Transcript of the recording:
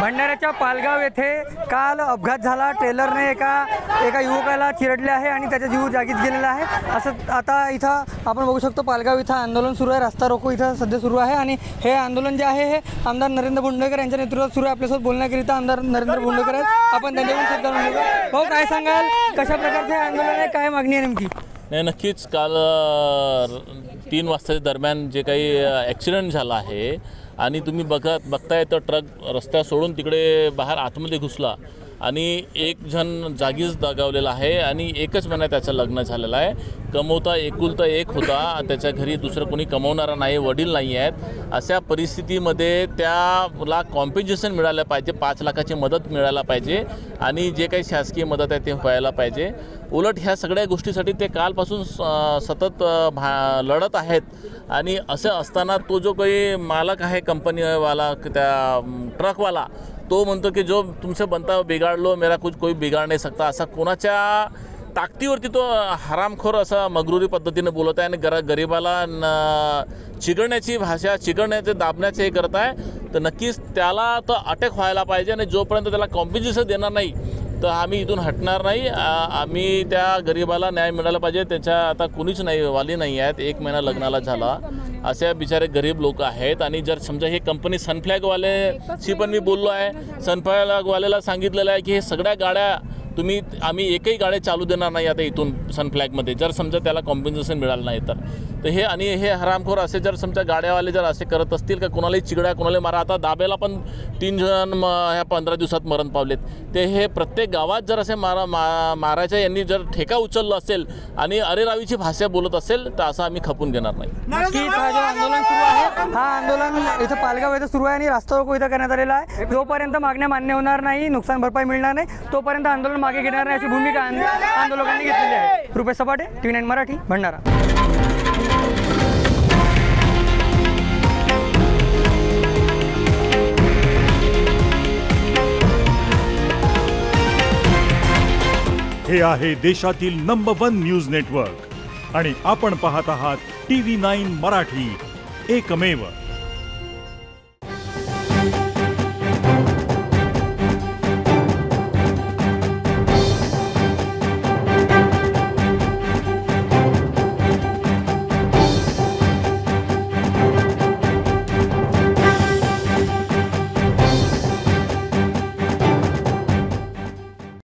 भंडाऱ्याच्या पालगाव येथे काल अपघात झाला। ट्रेलरने एका युवकाला चिरडले आहे आणि त्याचा जीव जागीच गेलेला आहे। असं आता इथं आपण बघू शकतो पालगाव इथं आंदोलन सुरू आहे, रस्ता रोको इथं सध्या सुरू आहे आणि हे आंदोलन जे आहे हे आमदार नरेंद्र भोंडेकर यांच्या नेतृत्वात सुरू आहे। आपल्यासोबत बोलण्याकरिता आमदार नरेंद्र भोंडेकर आहेत, आपण त्यांच्याकडून शब्द जाणून घेऊ। भाऊ काय सांगाल, कशा प्रकारचे आंदोलन आहे, काय मागणी आहे नेमकी? नाही, नक्कीच काल 3 वाजताच्या दरम्यान जे काही ॲक्सिडेंट झाला आहे आणि तुम्ही बघताय तर ट्रक रस्त्या सोडून तिकडे बाहेर आतमध्ये घुसला आणि एक जण जागीच दगावलेला आहे आणि एकच महिना त्याचं लग्न झालेलं आहे। कमवता एकुलता एक होता, त्याच्या घरी दुसरं कोणी कमवणारा नाही, वडील नाही आहेत। अशा परिस्थितीमध्ये त्याला कॉम्पेन्सेशन मिळालं पाहिजे, 5 लाखाची मदत मिळायला पाहिजे आणि जे काही शासकीय मदत आहे ते व्हायला पाहिजे। उलट ह्या सगळ्या गोष्टीसाठी ते कालपासून सतत लढत आहेत आणि असं असताना तो जो काही मालक आहे कंपनीवाला, त्या ट्रकवाला, तो म्हणतो की जो तुमसे बनता बिगाड़ लो, मेरा कुछ कोई बिगाड़ नहीं सकता। असा कोणाच्या ताकदीवरती तो हरामखोर असा मगरुरी पद्धतीने बोलत आहे आणि गरिबाला चिघळण्याची भाषा, चिघळण्याचे दाबण्याचे हे करत आहे। तर नक्कीच त्याला तर अटक व्हायला पाहिजे आणि जोपर्यंत त्याला कॉम्पेन्सेशन देणार नाही तर आम्ही इथून हटणार नाही। आम्ही त्या गरिबाला न्याय मिळाला पाहिजे। त्याच्या आता कुणीच नाही, वाली नाही आहेत, 1 महिना लग्नाला झाला, असे बिचारे गरीब लोक आहेत। आणि जर समजा हे कंपनी सनफ्लॅगवालेशी पण मी बोललो आहे, सनफ्लॅगवाल्याला सांगितलेलं आहे की हे सगळ्या गाड्या आम्ही एकही गाड्या चालू देणार नाही आता इथून सनफ्लॅगमध्ये, जर समजा त्याला कॉम्पेन्सेशन मिळालं नाही तर हे आणि हे हरामखोर असे जर समजा गाड्यावाले जर असे करत असतील का कोणालाही चिगड्या, कोणाला मारा, आता दाब्याला पण 3 जण ह्या 15 दिवसात मरण पावलेत। ते हे प्रत्येक गावात जर असे मारायच्या यांनी जर ठेका उचलला असेल आणि अरेरावीची भाषा बोलत असेल तर असं आम्ही खपून घेणार नाही। नक्कीच हा जो आंदोलन सुरू आहे, हा आंदोलन इथं पालगाव येथे सुरू आहे आणि रस्ता रोको इथं करण्यात आलेला आहे। जोपर्यंत मागण्या मान्य होणार नाही, नुकसान भरपाई मिळणार नाही, तोपर्यंत आंदोलन मागे घेणार नाही अशी भूमिका आंदोलकांनी घेतलेली आहे। रुपेश सपाटे, TV9 मराठी, भंडारा। हे आहे देशातील नंबर 1 न्यूज नेटवर्क आणि आपण पाहत आहात TV9 मराठी, एकमेव।